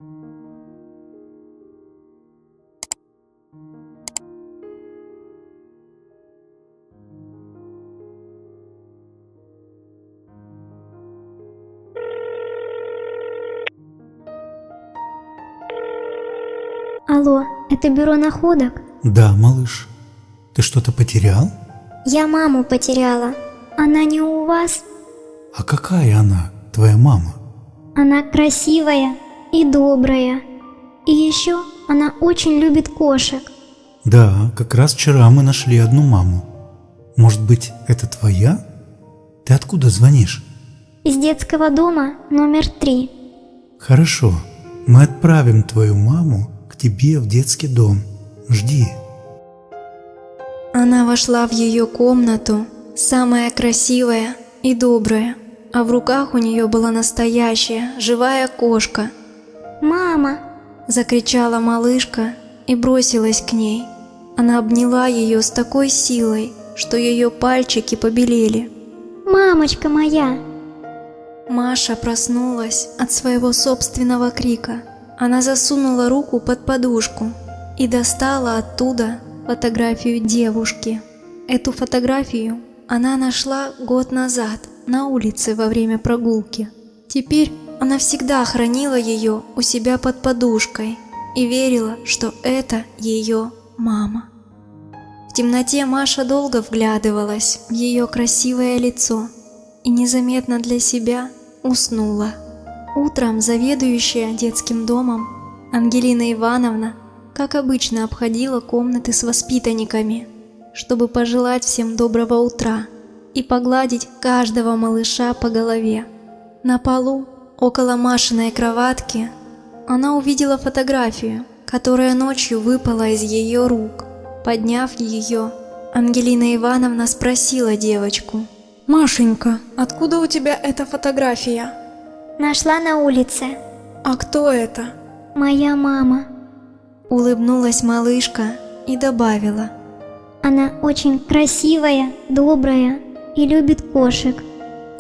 Алло, это бюро находок? Да, малыш. Ты что-то потерял? Я маму потеряла. Она не у вас? А какая она, твоя мама? Она красивая и добрая. И еще она очень любит кошек. Да, как раз вчера мы нашли одну маму. Может быть, это твоя? Ты откуда звонишь? Из детского дома номер 3. Хорошо, мы отправим твою маму к тебе в детский дом. Жди. Она вошла в ее комнату, самая красивая и добрая, а в руках у нее была настоящая живая кошка. «Мама!» – закричала малышка и бросилась к ней. Она обняла ее с такой силой, что ее пальчики побелели. «Мамочка моя!» Маша проснулась от своего собственного крика. Она засунула руку под подушку и достала оттуда фотографию девушки. Эту фотографию она нашла год назад на улице во время прогулки. Теперь она всегда хранила ее у себя под подушкой и верила, что это ее мама. В темноте Маша долго вглядывалась в ее красивое лицо и незаметно для себя уснула. Утром заведующая детским домом Ангелина Ивановна, как обычно, обходила комнаты с воспитанниками, чтобы пожелать всем доброго утра и погладить каждого малыша по голове. На полу, около Машиной кроватки, она увидела фотографию, которая ночью выпала из ее рук. Подняв ее, Ангелина Ивановна спросила девочку: «Машенька, откуда у тебя эта фотография?» Нашла на улице. «А кто это?» Моя мама. Улыбнулась малышка и добавила: Она очень красивая, добрая и любит кошек.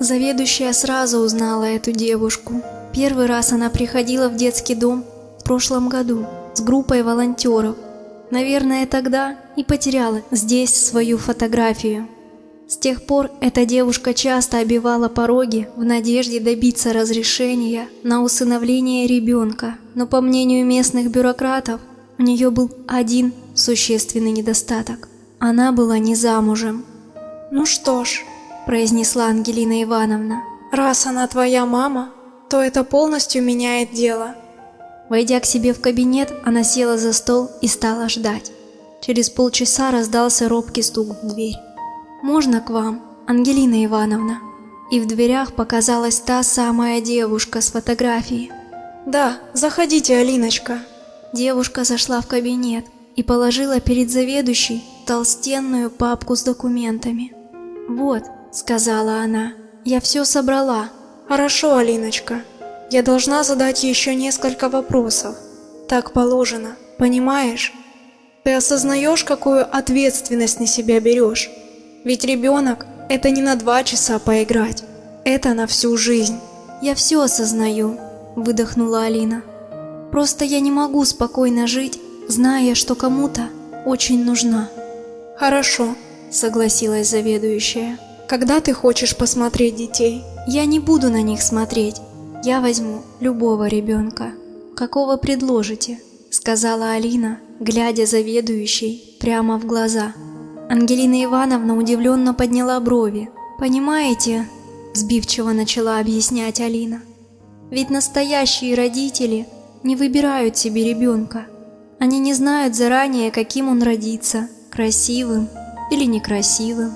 Заведующая сразу узнала эту девушку. Первый раз она приходила в детский дом в прошлом году с группой волонтеров. Наверное, тогда и потеряла здесь свою фотографию. С тех пор эта девушка часто обивала пороги в надежде добиться разрешения на усыновление ребенка. Но по мнению местных бюрократов, у нее был один существенный недостаток. Она была не замужем. «Ну что ж», – произнесла Ангелина Ивановна. «раз она твоя мама, то это полностью меняет дело». Войдя к себе в кабинет, она села за стол и стала ждать. Через полчаса раздался робкий стук в дверь. «Можно к вам, Ангелина Ивановна?» И в дверях показалась та самая девушка с фотографией. «Да, заходите, Алиночка». Девушка зашла в кабинет и положила перед заведующей толстенную папку с документами. «Вот», — сказала она, — «я все собрала». «Хорошо, Алиночка. Я должна задать еще несколько вопросов. Так положено, понимаешь? Ты осознаешь, какую ответственность на себя берешь? Ведь ребенок – это не на 2 часа поиграть, это на всю жизнь». «Я все осознаю», – выдохнула Алина. «Просто я не могу спокойно жить, зная, что кому-то очень нужна». «Хорошо», – согласилась заведующая. «Когда ты хочешь посмотреть детей?» «Я не буду на них смотреть. Я возьму любого ребенка. Какого предложите?» – сказала Алина, глядя заведующей прямо в глаза. Ангелина Ивановна удивленно подняла брови. «Понимаете?» – сбивчиво начала объяснять Алина. «Ведь настоящие родители не выбирают себе ребенка. Они не знают заранее, каким он родится – красивым или некрасивым,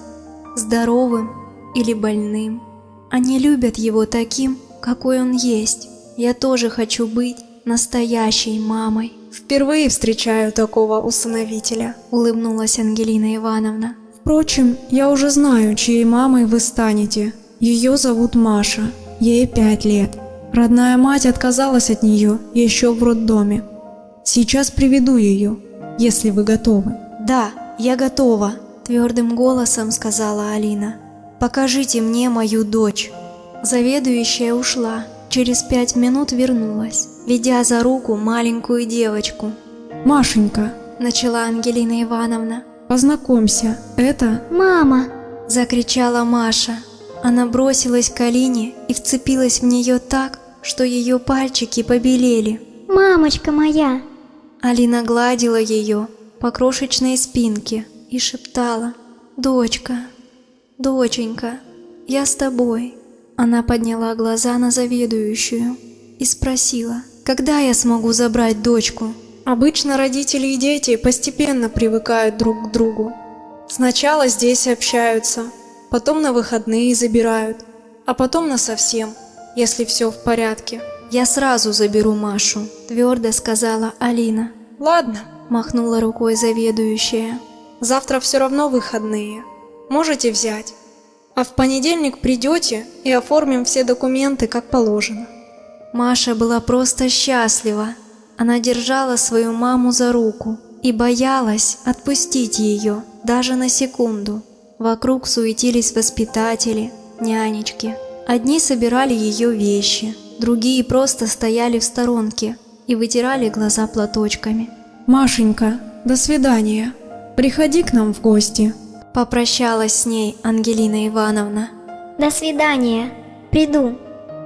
здоровым или больным. Они любят его таким, какой он есть. Я тоже хочу быть настоящей мамой». «Впервые встречаю такого усыновителя», – улыбнулась Ангелина Ивановна. «Впрочем, я уже знаю, чьей мамой вы станете. Ее зовут Маша, ей 5 лет. Родная мать отказалась от нее еще в роддоме. Сейчас приведу ее, если вы готовы». «Да, я готова», – твердым голосом сказала Алина. «Покажите мне мою дочь». Заведующая ушла. через 5 минут вернулась, ведя за руку маленькую девочку. «Машенька, Начала Ангелина Ивановна. познакомься, это...» «Мама!» — закричала Маша. Она бросилась к Алине и вцепилась в нее так, что ее пальчики побелели. «Мамочка моя!» Алина гладила ее по крошечной спинке и шептала: «Дочка, доченька, я с тобой». Она подняла глаза на заведующую и спросила: «Когда я смогу забрать дочку?» Обычно родители и дети постепенно привыкают друг к другу. Сначала здесь общаются, потом на выходные забирают, а потом насовсем, если все в порядке. «Я сразу заберу Машу», — твердо сказала Алина. Ладно, Махнула рукой заведующая. завтра все равно выходные. Можете взять. А в понедельник придете и оформим все документы как положено. Маша была просто счастлива. Она держала свою маму за руку и боялась отпустить ее даже на секунду. Вокруг суетились воспитатели, нянечки. Одни собирали ее вещи, другие просто стояли в сторонке и вытирали глаза платочками. Машенька, до свидания. Приходи к нам в гости. Попрощалась с ней Ангелина Ивановна. «До свидания! Приду!»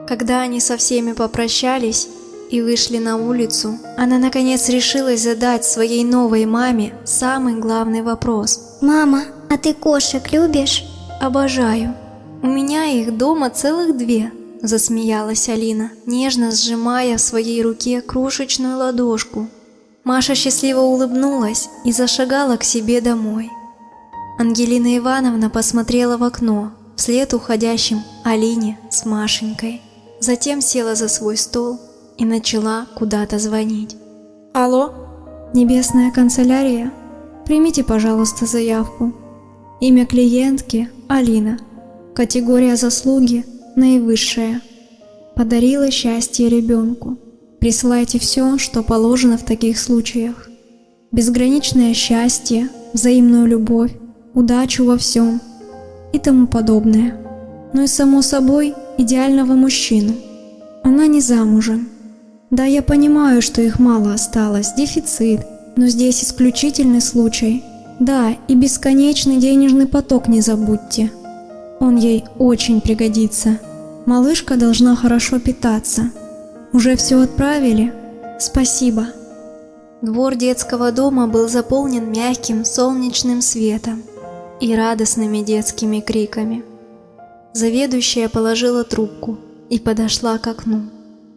Когда они со всеми попрощались и вышли на улицу, она наконец решилась задать своей новой маме самый главный вопрос. «Мама, а ты кошек любишь?» «Обожаю. У меня их дома целых 2», — засмеялась Алина, нежно сжимая в своей руке крошечную ладошку. Маша счастливо улыбнулась и зашагала к себе домой. Ангелина Ивановна посмотрела в окно, вслед уходящим Алине с Машенькой. Затем села за свой стол и начала куда-то звонить. Алло, Небесная канцелярия. Примите, пожалуйста, заявку. Имя клиентки – Алина. Категория заслуги – наивысшая. Подарила счастье ребенку. Присылайте все, что положено в таких случаях. Безграничное счастье, взаимную любовь, удачу во всем и тому подобное. Ну и само собой идеального мужчину. Она не замужем. Да, я понимаю, что их мало осталось, дефицит, но здесь исключительный случай. Да, и бесконечный денежный поток не забудьте. Он ей очень пригодится. Малышка должна хорошо питаться. Уже все отправили? Спасибо. Двор детского дома был заполнен мягким солнечным светом и радостными детскими криками. Заведующая положила трубку и подошла к окну.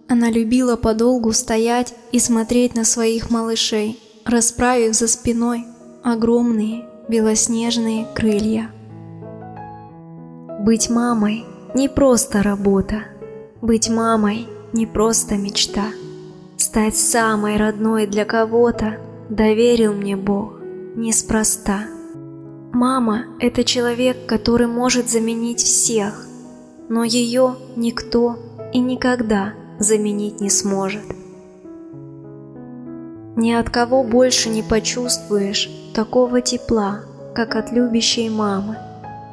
Она любила подолгу стоять и смотреть на своих малышей, расправив за спиной огромные белоснежные крылья. Быть мамой не просто работа. Быть мамой не просто мечта. Стать самой родной для кого-то доверил мне Бог неспроста. Мама – это человек, который может заменить всех, но ее никто и никогда заменить не сможет. Ни от кого больше не почувствуешь такого тепла, как от любящей мамы.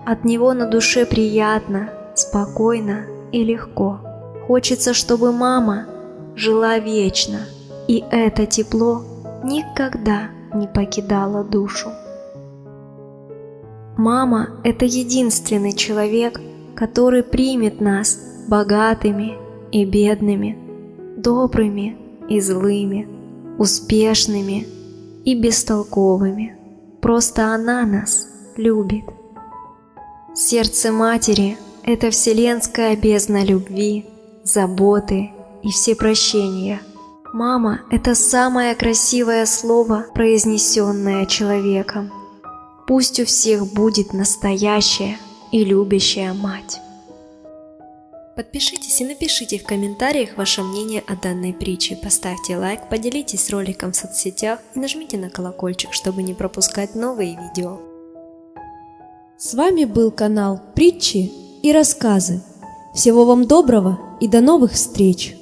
От него на душе приятно, спокойно и легко. Хочется, чтобы мама жила вечно, и это тепло никогда не покидало душу. Мама – это единственный человек, который примет нас богатыми и бедными, добрыми и злыми, успешными и бестолковыми. Просто она нас любит. Сердце матери – это вселенская бездна любви, заботы и всепрощения. Мама – это самое красивое слово, произнесенное человеком. Пусть у всех будет настоящая и любящая мать. Подпишитесь и напишите в комментариях ваше мнение о данной притче, поставьте лайк, поделитесь роликом в соцсетях и нажмите на колокольчик, чтобы не пропускать новые видео. С вами был канал Притчи и рассказы. Всего вам доброго и до новых встреч!